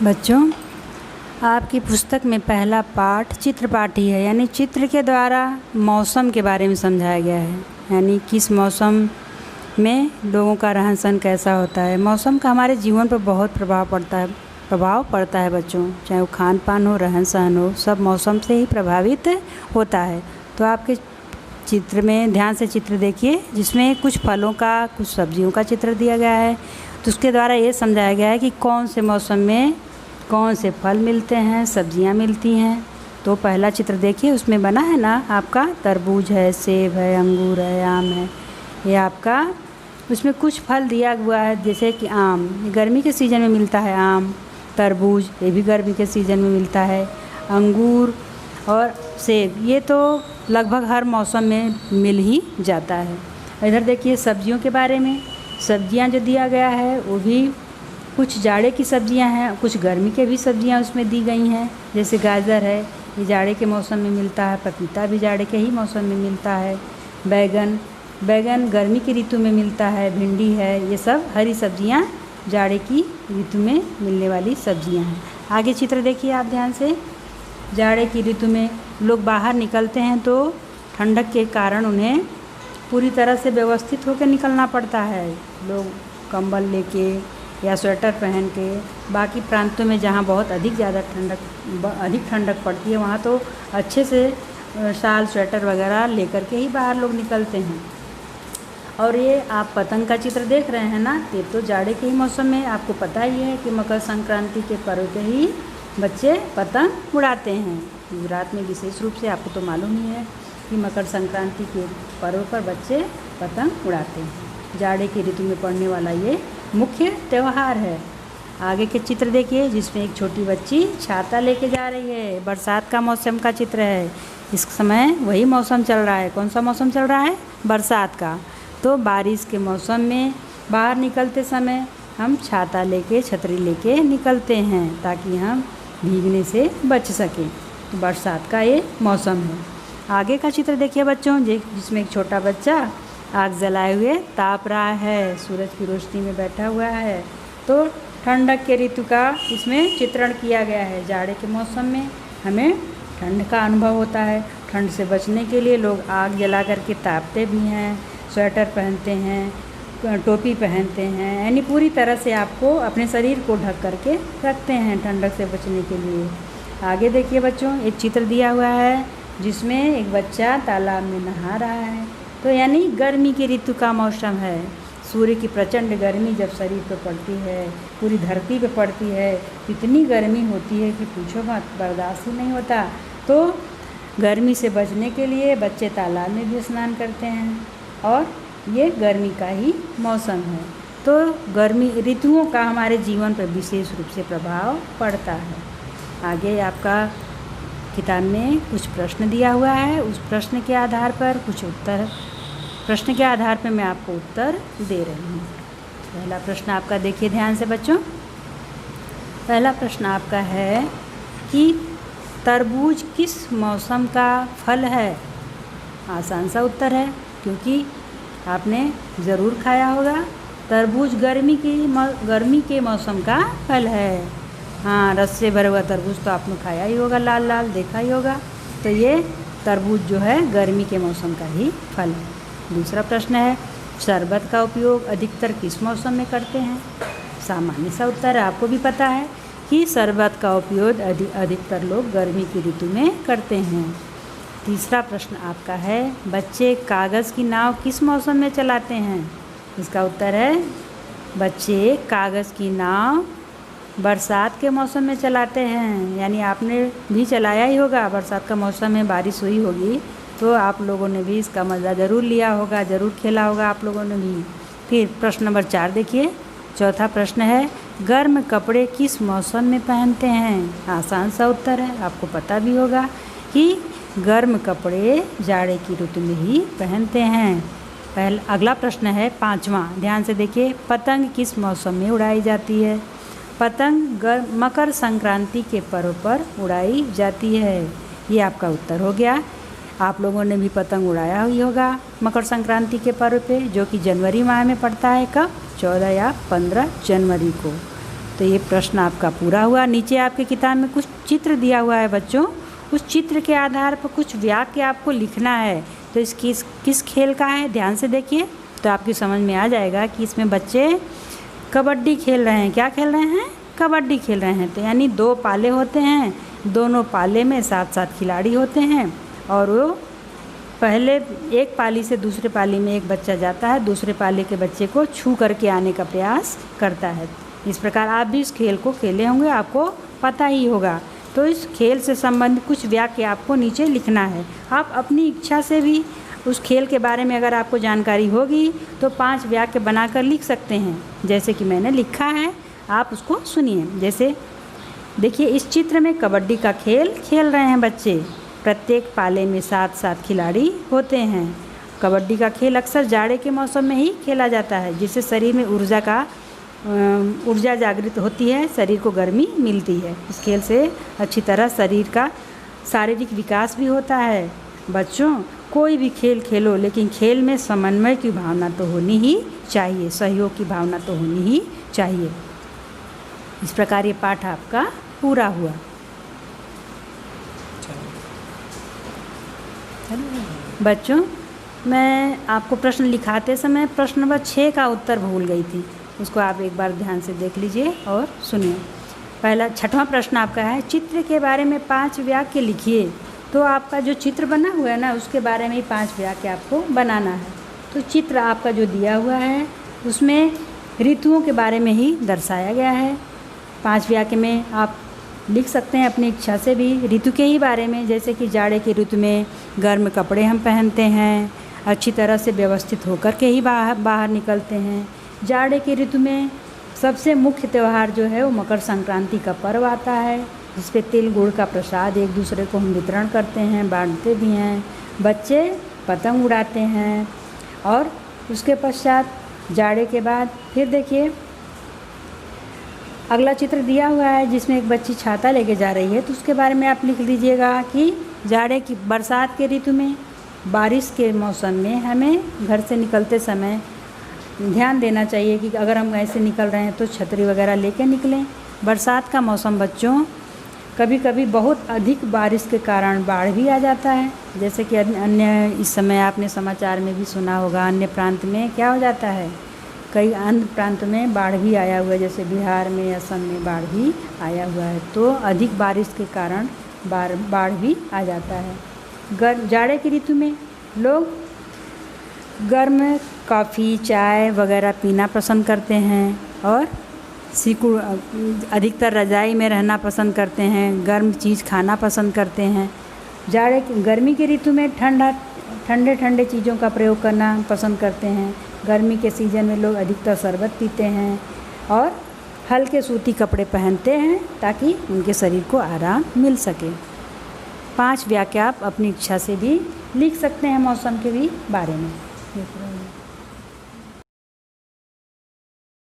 बच्चों, आपकी पुस्तक में पहला पाठ चित्र पाठ ही है, यानी चित्र के द्वारा मौसम के बारे में समझाया गया है। यानी किस मौसम में लोगों का रहन सहन कैसा होता है। मौसम का हमारे जीवन पर बहुत प्रभाव पड़ता है बच्चों, चाहे वो खान पान हो, रहन सहन हो, सब मौसम से ही प्रभावित होता है। तो आपके चित्र में ध्यान से चित्र देखिए, जिसमें कुछ फलों का, कुछ सब्जियों का चित्र दिया गया है। तो उसके द्वारा ये समझाया गया है कि कौन से मौसम में कौन से फल मिलते हैं, सब्जियां मिलती हैं। तो पहला चित्र देखिए, उसमें बना है ना आपका तरबूज है, सेब है, अंगूर है, आम है। ये आपका उसमें कुछ फल दिया हुआ है, जैसे कि आम गर्मी के सीज़न में मिलता है, आम, तरबूज ये भी गर्मी के सीज़न में मिलता है, अंगूर और सेब ये तो लगभग हर मौसम में मिल ही जाता है। इधर देखिए सब्जियों के बारे में, सब्जियां जो दिया गया है वो भी कुछ जाड़े की सब्जियां हैं, कुछ गर्मी के भी सब्जियां उसमें दी गई हैं। जैसे गाजर है, ये जाड़े के मौसम में मिलता है, पपीता भी जाड़े के ही मौसम में मिलता है, बैगन गर्मी की ऋतु में मिलता है, भिंडी है, ये सब हरी सब्जियां जाड़े की ऋतु में मिलने वाली सब्जियां हैं। आगे चित्र देखिए आप ध्यान से। जाड़े की ऋतु में लोग बाहर निकलते हैं तो ठंडक के कारण उन्हें पूरी तरह से व्यवस्थित होकर निकलना पड़ता है। लोग कंबल लेके या स्वेटर पहन के, बाकी प्रांतों में जहाँ बहुत अधिक ठंडक पड़ती है वहाँ तो अच्छे से शाल स्वेटर वगैरह लेकर के ही बाहर लोग निकलते हैं। और ये आप पतंग का चित्र देख रहे हैं ना, ये तो जाड़े के ही मौसम में आपको पता ही है कि मकर संक्रांति के पर्व पे ही बच्चे पतंग उड़ाते हैं। गुजरात में विशेष रूप से आपको तो मालूम ही है कि मकर संक्रांति के पर्व पर बच्चे पतंग उड़ाते हैं। जाड़े की ऋतु में पड़ने वाला ये मुख्य त्यौहार है। आगे के चित्र देखिए, जिसमें एक छोटी बच्ची छाता लेके जा रही है। बरसात का मौसम का चित्र है। इस समय वही मौसम चल रहा है। कौन सा मौसम चल रहा है? बरसात का। तो बारिश के मौसम में बाहर निकलते समय हम छाता लेके, छतरी लेके निकलते हैं ताकि हम भीगने से बच सकें। तो बरसात का ये मौसम है। आगे का चित्र देखिए बच्चों, जिसमें एक छोटा बच्चा आग जलाए हुए ताप रहा है, सूरज की रोशनी में बैठा हुआ है। तो ठंडक के ऋतु का इसमें चित्रण किया गया है। जाड़े के मौसम में हमें ठंड का अनुभव होता है। ठंड से बचने के लिए लोग आग जला करके तापते भी हैं, स्वेटर पहनते हैं, टोपी पहनते हैं, यानी पूरी तरह से आपको अपने शरीर को ढक करके रखते हैं ठंडक से बचने के लिए। आगे देखिए बच्चों, एक चित्र दिया हुआ है जिसमें एक बच्चा तालाब में नहा रहा है। तो यानी गर्मी की ऋतु का मौसम है। सूर्य की प्रचंड गर्मी जब शरीर पर पड़ती है, पूरी धरती पर पड़ती है, इतनी गर्मी होती है कि पूछो मत, बर्दाश्त ही नहीं होता। तो गर्मी से बचने के लिए बच्चे तालाब में भी स्नान करते हैं और ये गर्मी का ही मौसम है। तो गर्मी ऋतुओं का हमारे जीवन पर विशेष रूप से प्रभाव पड़ता है। आगे आपका किताब में कुछ प्रश्न दिया हुआ है, उस प्रश्न के आधार पर मैं आपको उत्तर दे रही हूँ। पहला प्रश्न आपका देखिए ध्यान से बच्चों। पहला प्रश्न आपका है कि तरबूज किस मौसम का फल है? आसान सा उत्तर है, क्योंकि आपने ज़रूर खाया होगा। तरबूज गर्मी के मौसम का फल है। हाँ, रस से भरा हुआ तरबूज तो आपने खाया ही होगा, लाल लाल देखा ही होगा। तो ये तरबूज जो है गर्मी के मौसम का ही फल है। दूसरा प्रश्न है, शरबत का उपयोग अधिकतर किस मौसम में करते हैं? सामान्य सा उत्तर है, आपको भी पता है कि शरबत का उपयोग अधिकतर लोग गर्मी की ऋतु में करते हैं। तीसरा प्रश्न आपका है, बच्चे कागज़ की नाव किस मौसम में चलाते हैं? इसका उत्तर है, बच्चे कागज़ की नाव बरसात के मौसम में चलाते हैं। यानी आपने भी चलाया ही होगा, बरसात का मौसम में बारिश हुई होगी तो आप लोगों ने भी इसका मज़ा ज़रूर लिया होगा, ज़रूर खेला होगा आप लोगों ने भी। फिर प्रश्न नंबर 4 देखिए। चौथा प्रश्न है, गर्म कपड़े किस मौसम में पहनते हैं? आसान सा उत्तर है, आपको पता भी होगा कि गर्म कपड़े जाड़े की ऋतु में ही पहनते हैं। अगला प्रश्न है 5वां, ध्यान से देखिए। पतंग किस मौसम में उड़ाई जाती है? पतंग मकर संक्रांति के पर्व पर उड़ाई जाती है। ये आपका उत्तर हो गया। आप लोगों ने भी पतंग उड़ाया ही होगा मकर संक्रांति के पर्व पे, जो कि जनवरी माह में पड़ता है। कब? 14 या 15 जनवरी को। तो ये प्रश्न आपका पूरा हुआ। नीचे आपके किताब में कुछ चित्र दिया हुआ है बच्चों, उस चित्र के आधार पर कुछ वाक्य आपको लिखना है। तो इस किस खेल का है, ध्यान से देखिए तो आपकी समझ में आ जाएगा कि इसमें बच्चे कबड्डी खेल रहे हैं। क्या खेल रहे हैं? कबड्डी खेल रहे हैं। तो यानी 2 पाले होते हैं, दोनों पाले में 7-7 खिलाड़ी होते हैं और वो पहले एक पाली से दूसरे पाली में एक बच्चा जाता है, दूसरे पाले के बच्चे को छू करके आने का प्रयास करता है। इस प्रकार आप भी इस खेल को खेले होंगे, आपको पता ही होगा। तो इस खेल से संबंधित कुछ वाक्य आपको नीचे लिखना है। आप अपनी इच्छा से भी उस खेल के बारे में अगर आपको जानकारी होगी तो 5 वाक्य बनाकर लिख सकते हैं, जैसे कि मैंने लिखा है, आप उसको सुनिए। जैसे देखिए, इस चित्र में कबड्डी का खेल खेल रहे हैं बच्चे। प्रत्येक पाले में 7-7 खिलाड़ी होते हैं। कबड्डी का खेल अक्सर जाड़े के मौसम में ही खेला जाता है, जिससे शरीर में ऊर्जा जागृत होती है, शरीर को गर्मी मिलती है। इस खेल से अच्छी तरह शरीर का शारीरिक विकास भी होता है। बच्चों, कोई भी खेल खेलो, लेकिन खेल में समन्वय की भावना तो होनी ही चाहिए, सहयोग की भावना तो होनी ही चाहिए। इस प्रकार ये पाठ आपका पूरा हुआ। बच्चों, मैं आपको प्रश्न लिखाते समय प्रश्न नंबर 6 का उत्तर भूल गई थी, उसको आप एक बार ध्यान से देख लीजिए और सुनिए। पहला 6वां प्रश्न आपका है, चित्र के बारे में 5 वाक्य लिखिए। तो आपका जो चित्र बना हुआ है ना, उसके बारे में ही 5 वाक्य आपको बनाना है। तो चित्र आपका जो दिया हुआ है उसमें ऋतुओं के बारे में ही दर्शाया गया है। 5 वाक्य में आप लिख सकते हैं अपनी इच्छा से भी ऋतु के ही बारे में, जैसे कि जाड़े की ऋतु में गर्म कपड़े हम पहनते हैं, अच्छी तरह से व्यवस्थित होकर के ही बाहर निकलते हैं। जाड़े की ऋतु में सबसे मुख्य त्यौहार जो है वो मकर संक्रांति का पर्व आता है, जिस पे तिल गुड़ का प्रसाद एक दूसरे को हम वितरण करते हैं, बांटते भी हैं। बच्चे पतंग उड़ाते हैं। और उसके पश्चात जाड़े के बाद फिर देखिए अगला चित्र दिया हुआ है, जिसमें एक बच्ची छाता लेके जा रही है। तो उसके बारे में आप लिख लीजिएगा कि जाड़े की बरसात के ऋतु में, बारिश के मौसम में हमें घर से निकलते समय ध्यान देना चाहिए कि अगर हम ऐसे निकल रहे हैं तो छतरी वगैरह लेके निकलें। बरसात का मौसम बच्चों, कभी कभी बहुत अधिक बारिश के कारण बाढ़ भी आ जाता है, जैसे कि अन्य इस समय आपने समाचार में भी सुना होगा, अन्य प्रांत में क्या हो जाता है, कई अन्य प्रांत में बाढ़ भी आया हुआ है, जैसे बिहार में, असम में बाढ़ भी आया हुआ है। तो अधिक बारिश के कारण बाढ़ भी आ जाता है। जाड़े की ऋतु में लोग गर्म कॉफ़ी, चाय वगैरह पीना पसंद करते हैं और अधिकतर रज़ाई में रहना पसंद करते हैं, गर्म चीज़ खाना पसंद करते हैं। गर्मी की ऋतु में ठंडे चीज़ों का प्रयोग करना पसंद करते हैं। गर्मी के सीज़न में लोग अधिकतर शरबत पीते हैं और हल्के सूती कपड़े पहनते हैं ताकि उनके शरीर को आराम मिल सके। 5 वाक्य आप अपनी इच्छा से भी लिख सकते हैं मौसम के भी बारे में।